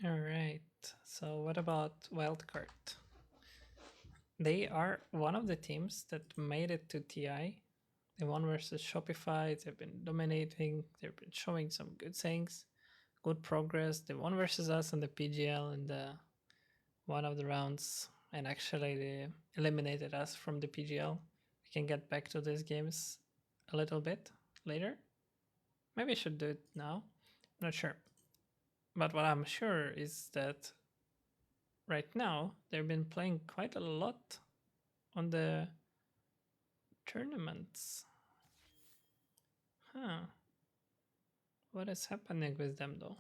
Alright, so what about Wildcard? They are one of the teams that made it to TI. They won versus Shopify, they've been dominating, they've been showing some good things, good progress. They won versus us in the PGL in the one of the rounds, and actually they eliminated us from the PGL. We can get back to these games a little bit later. Maybe I should do it now, not sure. But what I'm sure is that right now they've been playing quite a lot on the tournaments. Huh. What is happening with them though?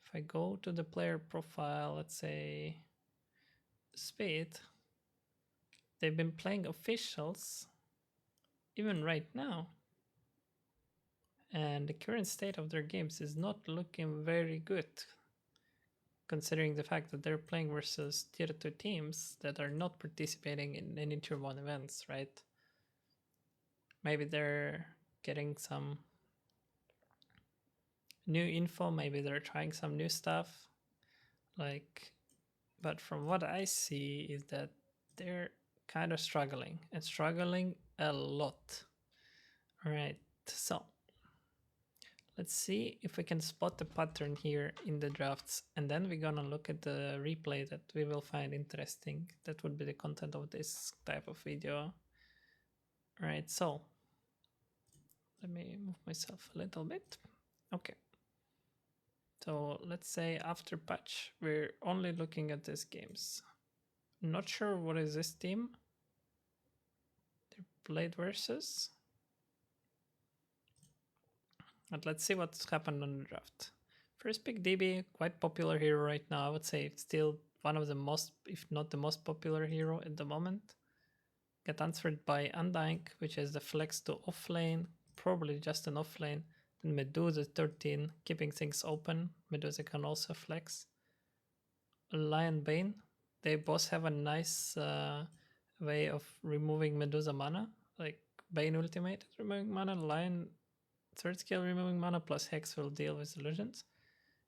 If I go to the player profile, let's say Speed, they've been playing officials even right now. And the current state of their games is not looking very good, considering the fact that they're playing versus tier 2 teams that are not participating in any tier 1 events, right? Maybe they're getting some new info, maybe they're trying some new stuff. But from what I see is that they're kind of struggling and struggling a lot. All right, so let's see if we can spot the pattern here in the drafts, and then we're gonna look at the replay that we will find interesting. That would be the content of this type of video. All right, so let me move myself a little bit. Okay. So let's say after patch, we're only looking at these games. Not sure what is this team. They played versus. But let's see what's happened on the draft. First pick DB, quite popular hero right now. I would say it's still one of the most, if not the most popular hero at the moment. Get answered by Undying, which is the flex to offlane, probably just an offlane. Then Medusa 13, keeping things open. Medusa can also flex. Lion Bane, they both have a nice way of removing Medusa mana. Like Bane ultimate is removing mana, Lion third skill removing mana plus Hex will deal with illusions.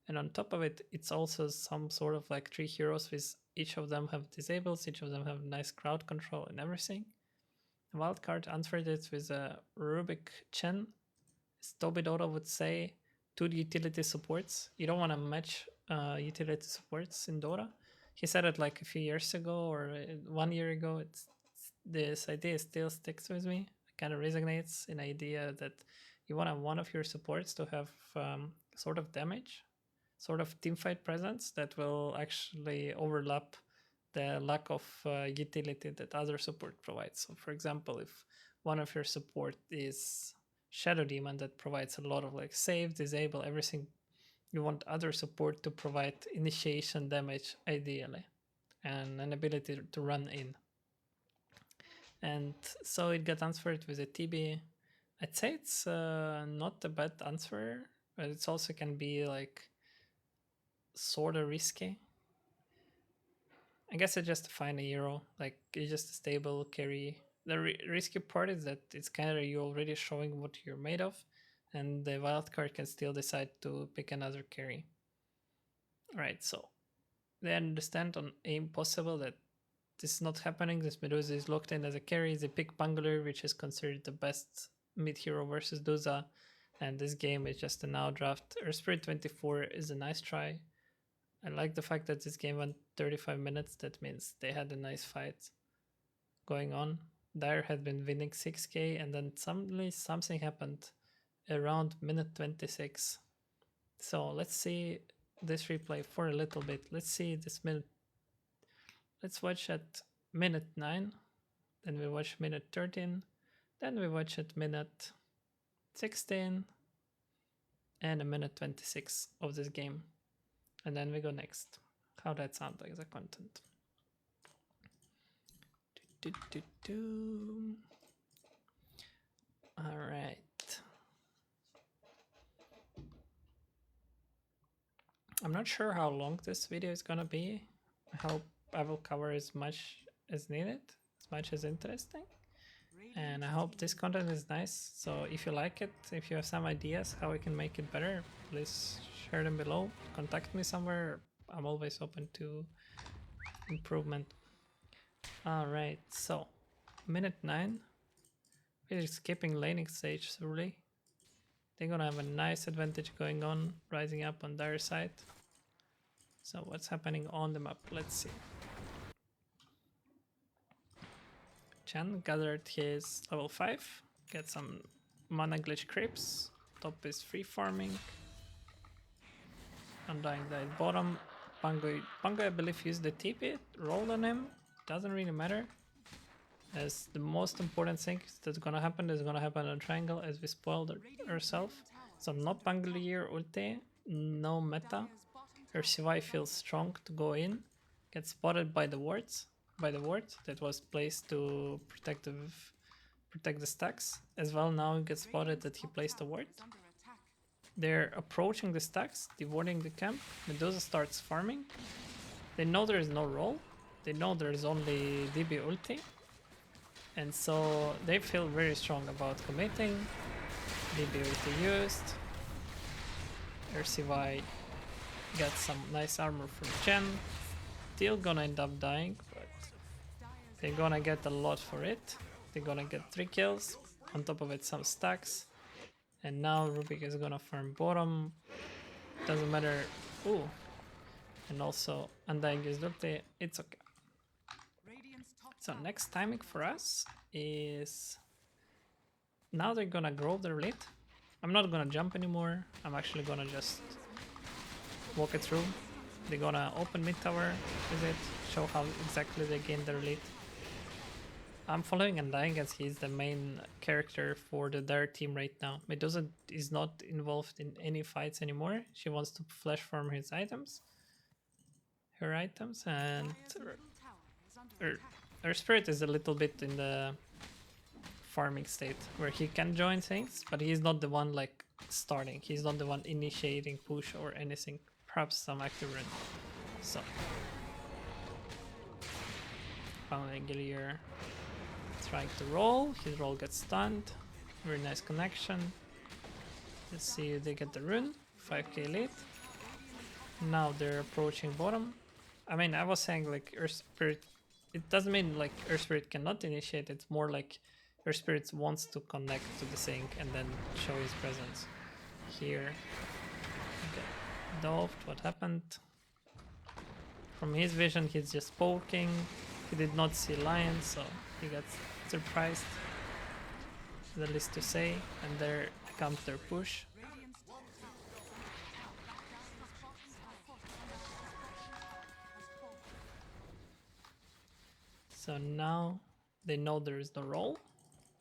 And on top of it, it's also some sort of like 3 heroes with each of them have disables, each of them have nice crowd control and everything. Wildcard answered it with a Rubik Chen. As Tobidodo would say, 2 utility supports. You don't want to match utility supports in Dota. He said it like a few years ago or 1 year ago. This idea still sticks with me. It kind of resonates in the idea that you want one of your supports to have sort of damage, sort of teamfight presence that will actually overlap the lack of utility that other support provides. So for example, if one of your support is Shadow Demon that provides a lot of like save, disable, everything, you want other support to provide initiation damage ideally and an ability to run in. And so it got answered with a TB. I'd say it's not a bad answer, but it also can be like sort of risky. I guess it's just to find a hero, like it's just a stable carry. The risky part is that it's kind of you already showing what you're made of, and the wildcard can still decide to pick another carry. Alright, so they understand on aim possible that this is not happening. This Medusa is locked in as a carry. They pick Bungler, which is considered the best mid hero versus Duza, and this game is just a now draft. Spirit 24 is a nice try. I like the fact that this game went 35 minutes. That means they had a nice fight going on. Dire had been winning 6k, and then suddenly something happened around minute 26. So let's see this replay for a little bit. Let's see this minute. Let's watch at minute 9, then we watch minute 13, then we watch at minute 16, and a minute 26 of this game. And then we go next. How that sounds like the content. All right. I'm not sure how long this video is gonna be. I hope I will cover as much as needed, as much as interesting. And I hope this content is nice. So if you like it, if you have some ideas how we can make it better, please share them below. Contact me somewhere. I'm always open to improvement. Alright, so minute 9. We're skipping laning stage really. They're gonna have a nice advantage going on, rising up on their side. So what's happening on the map? Let's see. Chen gathered his level 5, get some mana glitch creeps. Top is free farming. Undying died bottom. Pango I believe used the TP, rolled on him. Doesn't really matter. As the most important thing that's gonna happen is gonna happen on triangle as we spoiled ourselves. So not Pangolier ulti, no meta. Ursivai feels strong to go in. Gets spotted by the wards. By the ward that was placed to protect the stacks. As well now gets spotted that he placed a ward. They're approaching the stacks, dewarding the camp. Medusa starts farming. They know there is no roll. They know there is only DB ulti. And so they feel very strong about committing. DB ulti used. Ursivai gets some nice armor from Chen. Still gonna end up dying, but they're gonna get a lot for it. They're gonna get 3 kills. On top of it some stacks. And now Rubik is gonna farm bottom. Doesn't matter. Ooh. And also Undying is ulti. It's okay. So next timing for us is now they're gonna grow their lead. I'm not gonna jump anymore. I'm actually gonna just walk it through. They're gonna open mid tower with it, show how exactly they gain their lead. I'm following Undying as he's the main character for their team right now. Medusa is not involved in any fights anymore. She wants to flash farm her items, and her spirit is a little bit in the farming state where he can join things, but he's not the one like starting. He's not the one initiating push or anything. Perhaps some active run. So Pangolier trying to roll. His roll gets stunned. Very nice connection. Let's see if they get the rune. 5k lead. Now they're approaching bottom. I mean, I was saying like Earth Spirit. It doesn't mean like Earth Spirit cannot initiate. It's more like Earth Spirit wants to connect to the sync and then show his presence. Here. Okay. Dolphed. What happened? From his vision, he's just poking. He did not see lion, so he got surprised. The least to say. And there comes their push. So now they know there is no roll.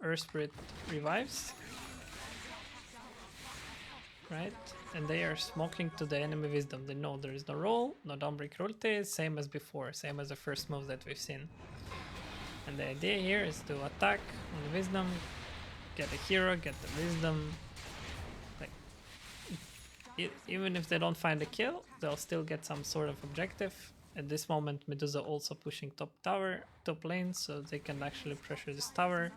Earth Spirit revives. Right? And they are smoking to the enemy wisdom. They know there is no roll, no Dawnbreaker ulti, same as before, same as the first move that we've seen. And the idea here is to attack on the wisdom, get a hero, get the wisdom. Like, even if they don't find a kill, they'll still get some sort of objective. At this moment, Medusa also pushing top lane, so they can actually pressure this tower.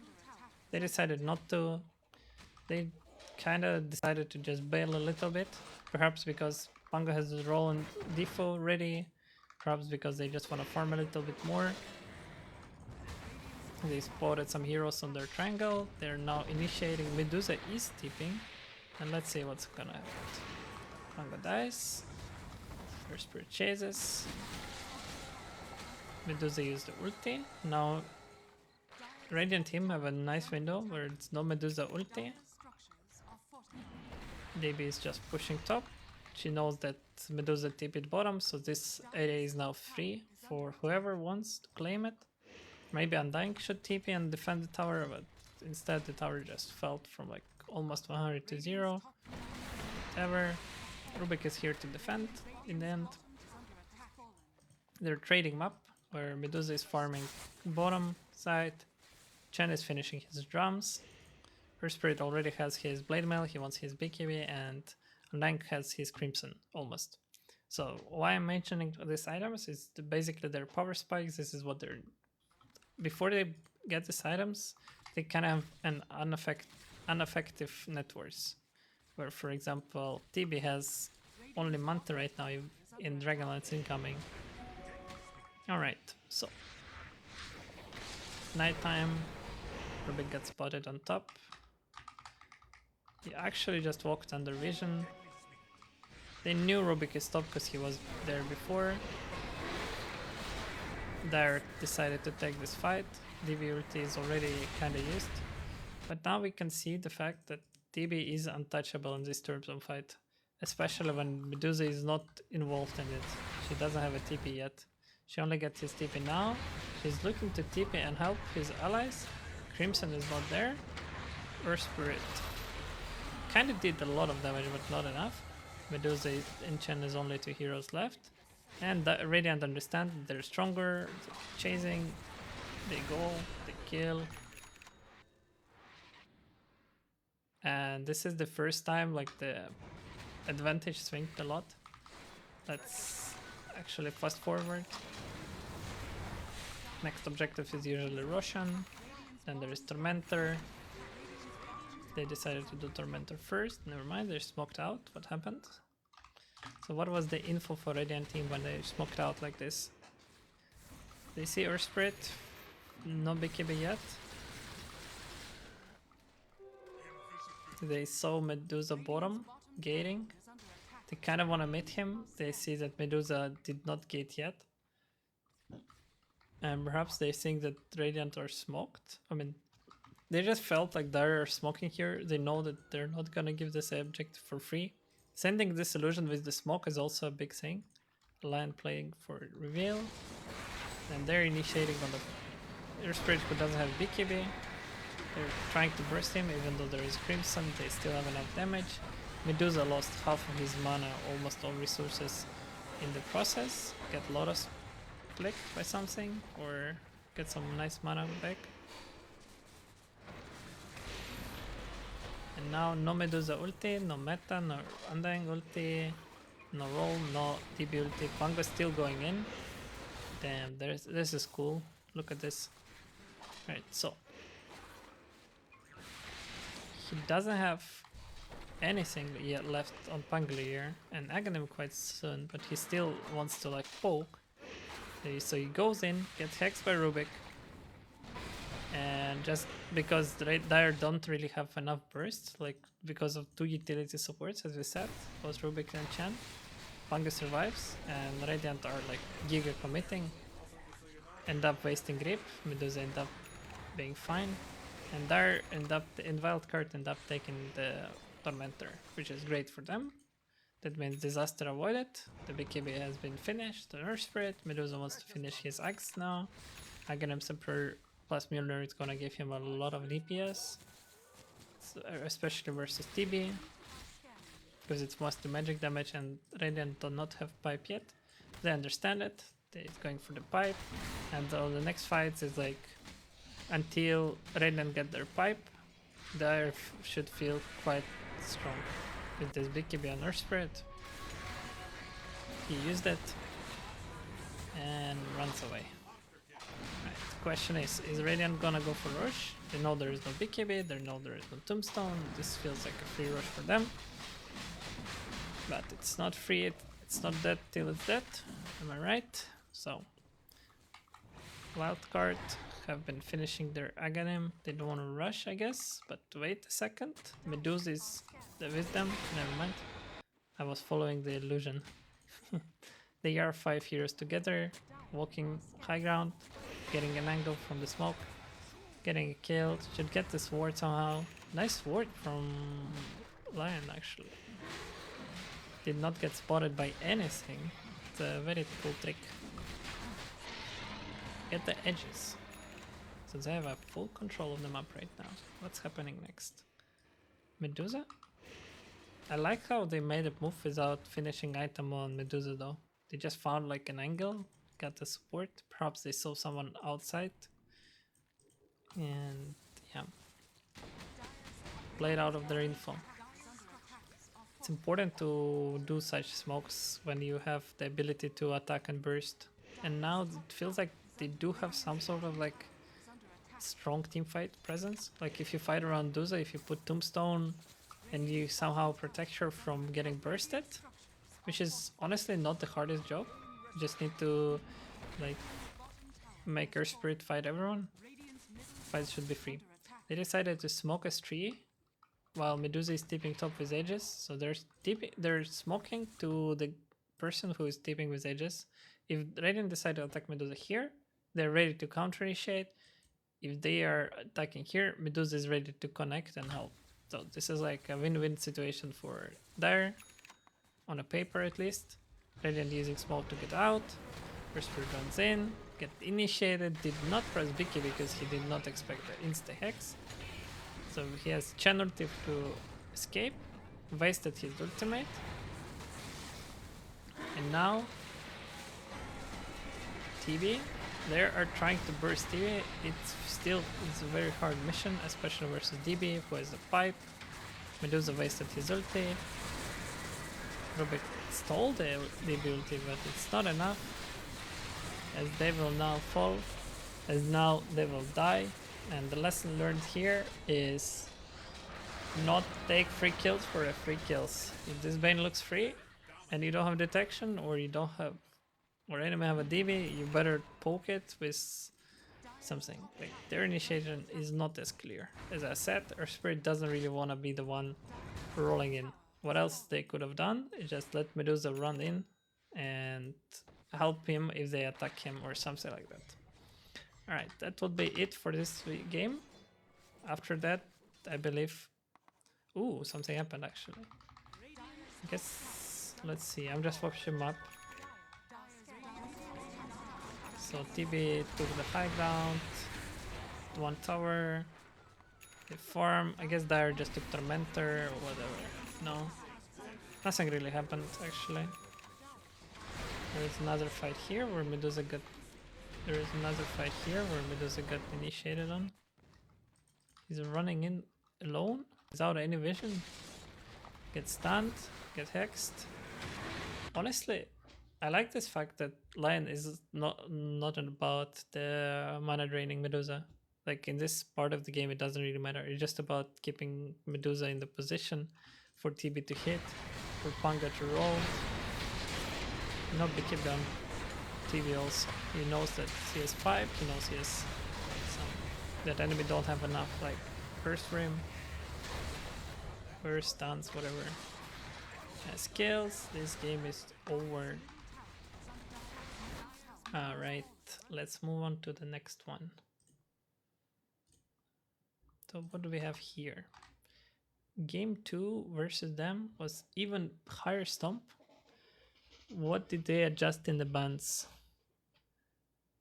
They decided not to. They kind of decided to just bail a little bit. Perhaps because Pango has his role in defo ready. Perhaps because they just want to farm a little bit more. They spotted some heroes on their triangle. They're now initiating. Medusa is tipping. And let's see what's gonna happen. Pango dies. First Spirit chases. Medusa used the ulti. Now Radiant team have a nice window where it's no Medusa ulti. DB is just pushing top. She knows that Medusa TP'd bottom, so this area is now free for whoever wants to claim it. Maybe Undying should TP and defend the tower, but instead the tower just fell from like almost 100 to 0. Whatever. Rubik is here to defend in the end. They're trading map where Medusa is farming bottom side. Chen is finishing his drums. Her Spirit already has his Blade Mail, he wants his BKB, and Undying has his Crimson, almost. So why I'm mentioning these items is basically their power spikes. This is what they're... Before they get these items, they kind of have an ineffective net worth. Where, for example, TB has only Manta right now in Dragonlance incoming. Alright, so nighttime, Rubik gets spotted on top. He actually just walked under vision. They knew Rubik is top because he was there before. Dire decided to take this fight. DB ulti is already kinda used. But now we can see the fact that DB is untouchable in this Turbzone fight. Especially when Medusa is not involved in it. She doesn't have a TP yet. She only gets his TP now. She's looking to TP and help his allies. Crimson is not there. Earth Spirit kinda did a lot of damage but not enough. Medusa in Chen is only 2 heroes left. And Radiant understand that they're stronger, chasing, they go, they kill. And this is the first time like the advantage swinged a lot. Let's actually fast forward. Next objective is usually Roshan, then there is Tormentor. They decided to do Tormentor first, never mind, they're smoked out. What happened? So what was the info for Radiant team when they smoked out like this? They see Earth Spirit, no BKB yet. They saw Medusa bottom, gating. They kind of want to meet him. They see that Medusa did not gate yet. And perhaps they think that Radiant are smoked. I mean, they just felt like Dire are smoking here. They know that they're not gonna give this objective for free. Sending this illusion with the smoke is also a big thing. Lion playing for reveal. And they're initiating on the Earth Spirit who doesn't have BKB. They're trying to burst him even though there is Crimson. They still have enough damage. Medusa lost half of his mana, almost all resources in the process. Get Lotus flicked by something or get some nice mana back. And now no Medusa ulti, no Meta, no Undying ulti, no roll, no TB ulti. Pango still going in. Damn, this is cool. Look at this. Right, so he doesn't have anything yet left on Pangolier and Aghanim quite soon, but he still wants to like poke. So he goes in, gets hexed by Rubik, and just because Dire don't really have enough bursts, like because of 2 utility supports as we said, both Rubik and Chan, Pango survives and Radiant are like giga committing, end up wasting grip, Medusa end up being fine, and Dire end up in Wildcard end up taking the Tormentor, which is great for them. That means disaster avoided, the BKB has been finished, the Earth Spirit, Medusa wants to finish his axe now, Aghanim Emperor plus Mjolnir is gonna give him a lot of DPS, especially versus TB, because it's mostly magic damage and Radiant do not have pipe yet. They understand it, they're going for the pipe, and the next fights is like until Radiant get their pipe, Dire should feel quite strong. With this BKB on Earth Spirit, he used it and runs away. Right, the question is Radiant gonna go for rush? They know there is no BKB, they know there is no Tombstone, this feels like a free rush for them. But it's not free, it's not dead till it's dead, am I right? So, Wildcard have been finishing their Aghanim, they don't want to rush I guess, but wait a second, Medusa is with them, never mind, I was following the illusion. They are 5 heroes together, walking high ground, getting an angle from the smoke, getting a kill, should get this ward somehow. Nice ward from Lion actually. Did not get spotted by anything, it's a very cool trick. Get the edges. So they have a full control of the map right now. What's happening next? Medusa? I like how they made a move without finishing item on Medusa though. They just found like an angle, got the support, perhaps they saw someone outside. And yeah, played out of their info. It's important to do such smokes when you have the ability to attack and burst. And now it feels like they do have some sort of like strong teamfight presence. Like if you fight around Medusa, if you put Tombstone, and you somehow protect her from getting bursted, which is honestly not the hardest job. You just need to like make her spirit fight everyone. Fight should be free. They decided to smoke a tree while Medusa is tipping top with edges. So they're smoking to the person who is tipping with edges. If Radiant decide to attack Medusa here, they're ready to counter initiate. If they are attacking here, Medusa is ready to connect and help. So this is like a win-win situation for Dire, on a paper at least. Radiant using smoke to get out. First spirit runs in, get initiated, did not press Vicky because he did not expect the insta-hex. So he has Chen ulti to escape, wasted his ultimate. And now TV, they are trying to burst TV. It's a very hard mission, especially versus DB who has the pipe. Medusa wasted his ulti. Rubik stole the DB ulti, but it's not enough. As they will now fall, as now they will die. And the lesson learned here is not take free kills for a free kills. If this Bane looks free and you don't have detection, or you don't have, or enemy have a DB, you better poke it with something. Like their initiation is not as clear. As I said, our spirit doesn't really want to be the one rolling in. What else they could have done is just let Medusa run in and help him if they attack him or something like that. Alright, that would be it for this game. After that, I believe... Ooh, something happened actually. I guess... Let's see, I'm just watching map. So TB took the high ground, one tower, the farm. I guess Dire just took Tormentor or whatever. No, nothing really happened actually. There is another fight here where Medusa got... There is another fight here where Medusa got initiated on. He's running in alone, without any vision. Get stunned, get hexed. Honestly, I like this fact that Lion is not about the mana draining Medusa. Like in this part of the game, it doesn't really matter. It's just about keeping Medusa in the position for TB to hit, for Panga to roll. Not be kept down. TV also. He knows that he has pipe, he knows he has some... That enemy don't have enough like burst for him. Burst, stuns, whatever. Has kills. This game is over. Alright, let's move on to the next one. So what do we have here? Game 2 versus them was even higher stomp. What did they adjust in the bans?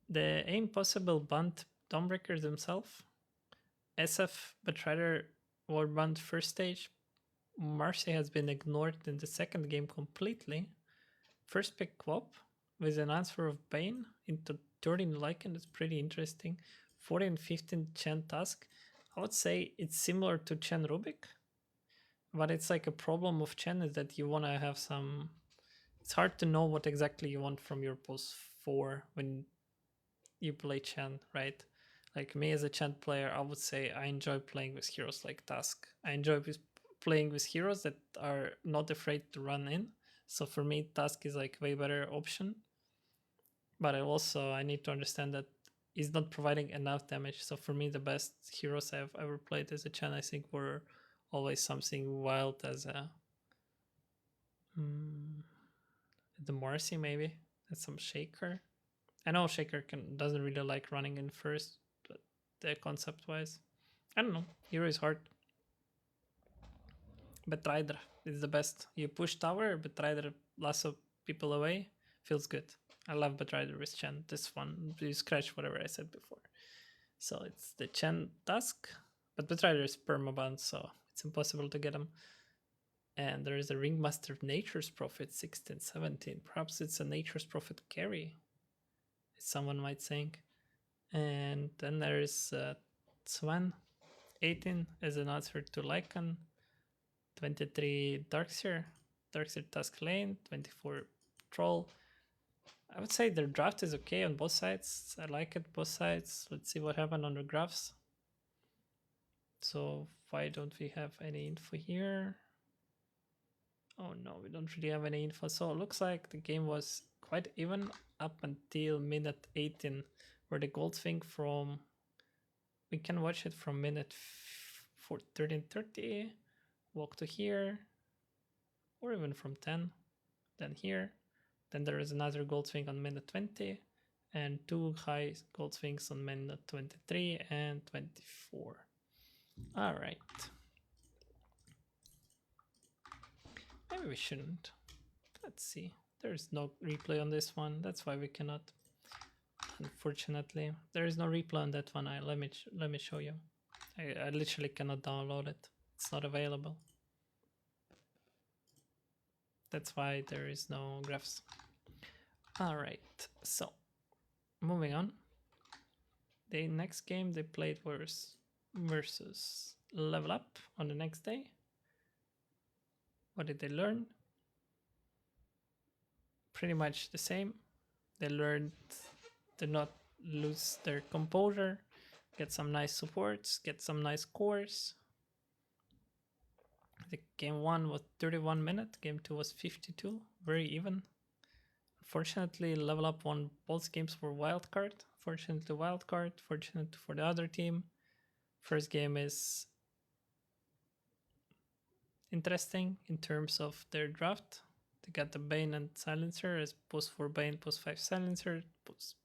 The impossible banned Dawnbreakers themselves. SF Betrayer were banned first stage. Marcy has been ignored in the second game completely. First pick Quop with an answer of Bane into 13 Lycan is pretty interesting. 14 15 Chen Task. I would say it's similar to Chen Rubik, but it's like a problem of Chen is that you want to have some... It's hard to know what exactly you want from your post 4 when you play Chen, right? Like me as a Chen player, I would say I enjoy playing with heroes like Tusk. I enjoy playing with heroes that are not afraid to run in. So for me, Tusk is like way better option. But I need to understand that he's not providing enough damage. So for me, the best heroes I've ever played as a Chen, I think, were always something wild as a... the Marcy maybe, and some Shaker. I know Shaker doesn't really like running in first, but the concept wise, I don't know. Hero is hard. Betrayer is the best. You push tower, Betrayer lasso people away, feels good. I love Betrayer with Chen. This one, you scratch whatever I said before. So it's the Chen Task, but Betrayer is permaban, so it's impossible to get him. And there is a Ringmaster of Nature's Prophet 16, 17. Perhaps it's a Nature's Prophet carry, someone might think. And then there is Swan 18 as an answer to Lycan. 23 Darkseer Task Lane. 24 Troll. I would say their draft is okay on both sides. I like it both sides. Let's see what happened on the graphs. So why don't we have any info here? Oh no, we don't really have any info. So it looks like the game was quite even up until minute 18, where the gold thing from, we can watch it from minute 13:30, walk to here, or even from 10, then here. Then there is another gold swing on minute 20, and 2 high gold swings on minute 23 and 24. All right. Maybe we shouldn't. Let's see. There's no replay on this one. That's why we cannot. Unfortunately, there is no replay on that one. Let me show you. I literally cannot download it. It's not available. That's why there is no graphs. All right. So moving on. The next game they played was versus Level Up on the next day. What did they learn? Pretty much the same. They learned to not lose their composure, get some nice supports, get some nice cores. The game 1 was 31 minutes, game 2 was 52, very even. Unfortunately, Level Up won both games for Wildcard. Fortunately, Wildcard, fortunate for the other team. First game is interesting in terms of their draft. They got the Bane and Silencer as post 4 Bane, post 5 Silencer, post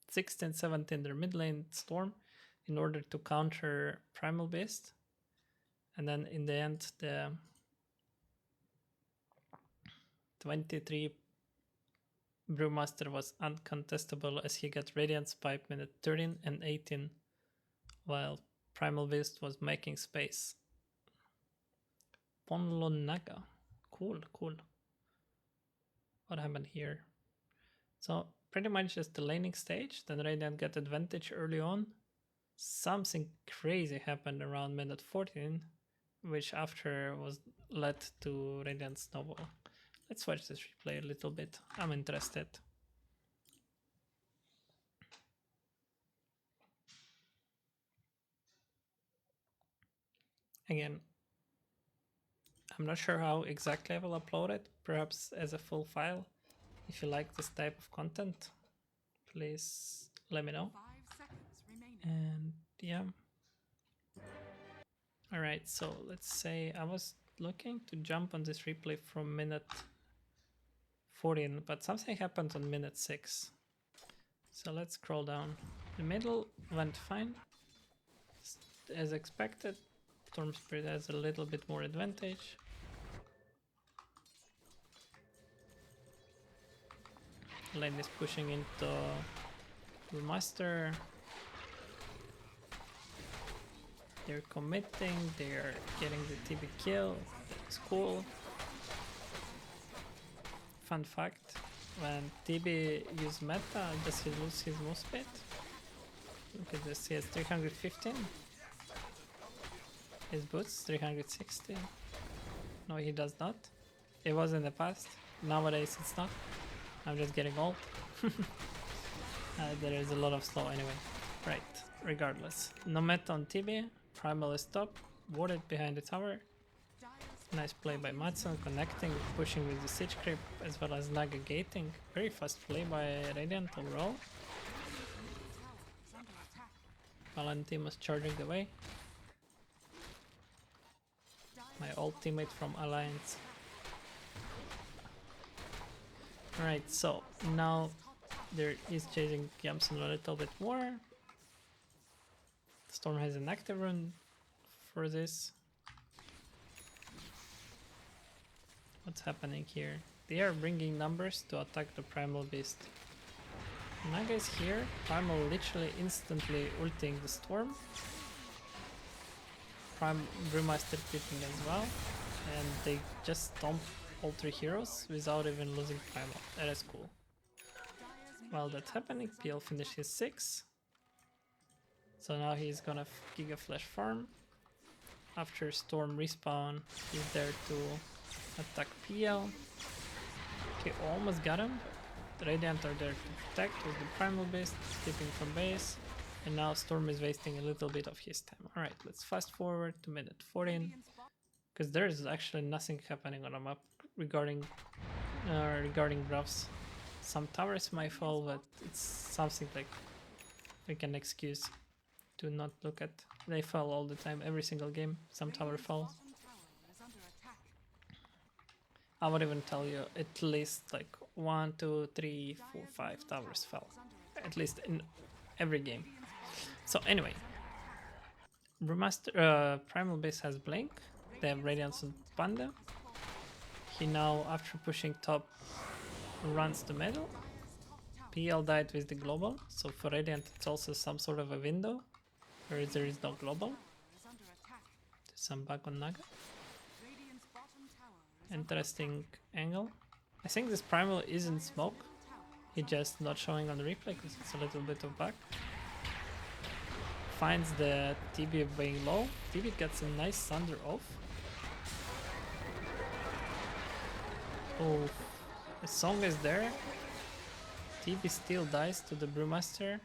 16, 17 their mid lane Storm in order to counter Primal Beast. And then in the end, the 23 Brewmaster was uncontestable as he got Radiance by minute 13 and 18, while Primal Beast was making space. Ponlonaga. Cool. What happened here? So pretty much just the laning stage, then Radiant got advantage early on. Something crazy happened around minute 14, which after was led to Radiant Snowball. Let's watch this replay a little bit. I'm interested. Again, I'm not sure how exactly I will upload it, perhaps as a full file. If you like this type of content, please let me know. And yeah. Alright, so let's say I was looking to jump on this replay from minute 14, but something happened on minute 6. So let's scroll down. The middle went fine. As expected, Storm Spirit has a little bit more advantage. Lane is pushing into Master. They're committing, they're getting the TB kill. That's cool. Fun fact, when TB uses meta, does he lose his move speed? Look at this, he has 315. His boots 360. No, he does not. It was in the past. Nowadays it's not. I'm just getting old. There is a lot of slow anyway. Right, regardless. No meta on TB. Primal is top. Warded behind the tower. Nice play by Matson, connecting, pushing with the siege creep, as well as Naga gating. Very fast play by Radiant overall. Alan team was charging away. My old teammate from Alliance. Alright, so now there is chasing Yamson a little bit more. Storm has an active run for this. What's happening here? They are bringing numbers to attack the Primal Beast. Naga is here. Primal literally instantly ulting the Storm. Brewmaster peeping as well. And they just stomp all 3 heroes without even losing Primal. That is cool. While that's happening, PL finishes 6. So now he's gonna Giga Flash farm. After Storm respawn, he's there to attack PL. Okay, almost got him. The Radiant are there to protect with the Primal Beast, skipping from base. And now Storm is wasting a little bit of his time. Alright, let's fast forward to minute 14. Because there is actually nothing happening on the map regarding graphs. Some towers might fall, but it's something like we can excuse to not look at. They fall all the time, every single game. Some tower falls. I would even tell you at least like 1, 2, 3, 4, 5 towers fell. At least in every game. So anyway, Brewmaster, Primal Base has Blink. They have Radiance and Panda. He now, after pushing top, runs the middle. PL died with the global, so for Radiant it's also some sort of a window where there is no global. There's some bug on Naga. Interesting angle. I think this Primal is in smoke. He's just not showing on the replay because it's a little bit of bug. Finds the TB being low. TB gets a nice thunder off. Oh, the song is there. TB still dies to the Brewmaster.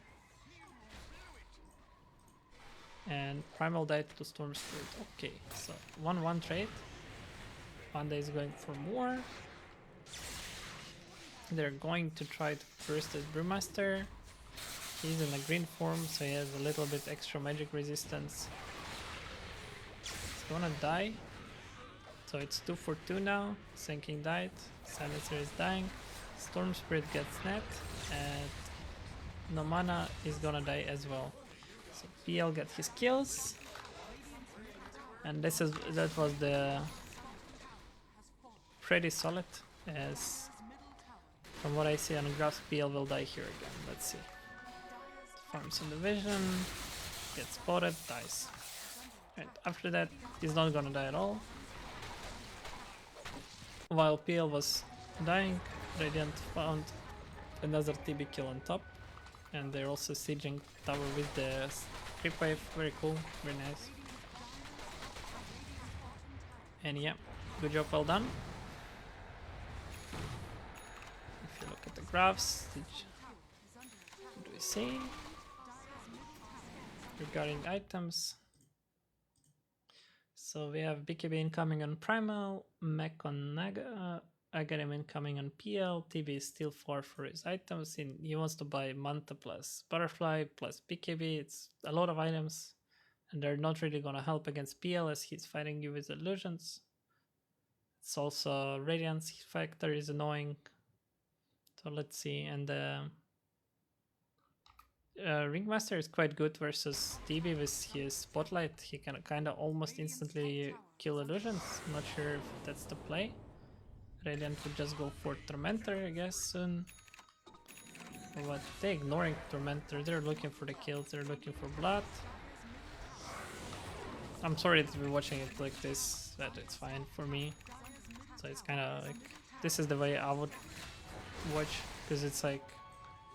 And Primal died to Storm Spirit. Okay, so 1-1 trade. Panda is going for more. They're going to try to burst this Brewmaster. He's in a green form, so he has a little bit extra magic resistance. He's gonna die. So it's 2 for 2 now. Sinking died. Silencer is dying. Storm Spirit gets net. And no mana is gonna die as well. So PL gets his kills. And that was the pretty solid, as from what I see on the graphs, PL will die here again. Let's see. Farms in the vision, gets spotted, dies. And after that, he's not gonna die at all. While PL was dying, Radiant found another TB kill on top. And they're also sieging tower with the creep wave. Very cool, very nice. And yeah, good job, well done. If you look at the graphs, what do we see? Regarding items, so we have BKB incoming on Primal, Mech on Naga, Agarim incoming on PL, TB is still far for his items. He wants to buy Manta plus Butterfly plus BKB. It's a lot of items, and they're not really gonna help against PL as he's fighting you with illusions. It's also Radiance factor is annoying. So let's see, and the Ringmaster is quite good versus TB with his Spotlight. He can kind of almost instantly kill illusions. I'm not sure if that's the play. Radiant would just go for Tormentor, I guess, soon. But they're ignoring Tormentor. They're looking for the kills. They're looking for blood. I'm sorry to be watching it like this, but it's fine for me. So it's kind of like, this is the way I would watch, because it's like,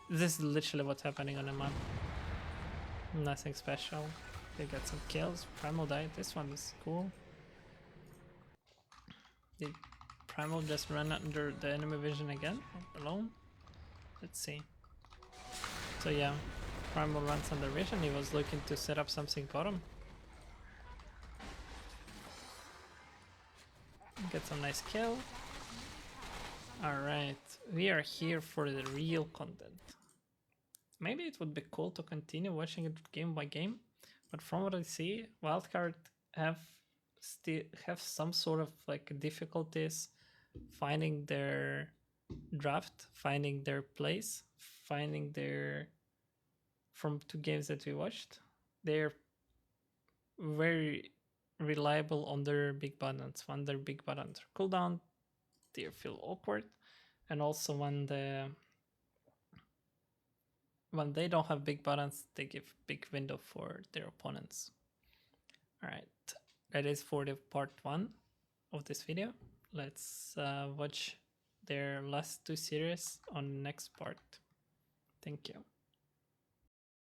this is literally what's happening on the map. Nothing special. They get some kills. Primal died. This one is cool. Did Primal just run under the enemy vision again? Alone? Let's see. So yeah, Primal runs under vision. He was looking to set up something bottom. Get some nice kill. Alright, we are here for the real content. Maybe it would be cool to continue watching it game by game, but from what I see, Wildcard have some sort of like difficulties finding their draft, finding their place, finding their, from 2 games that we watched, they're very reliable on their big buttons. When their big buttons are cooldown, they feel awkward, and also when they don't have big buttons, they give big window for their opponents. Alright, that is for the part 1 of this video. Let's watch their last 2 series on the next part. Thank you.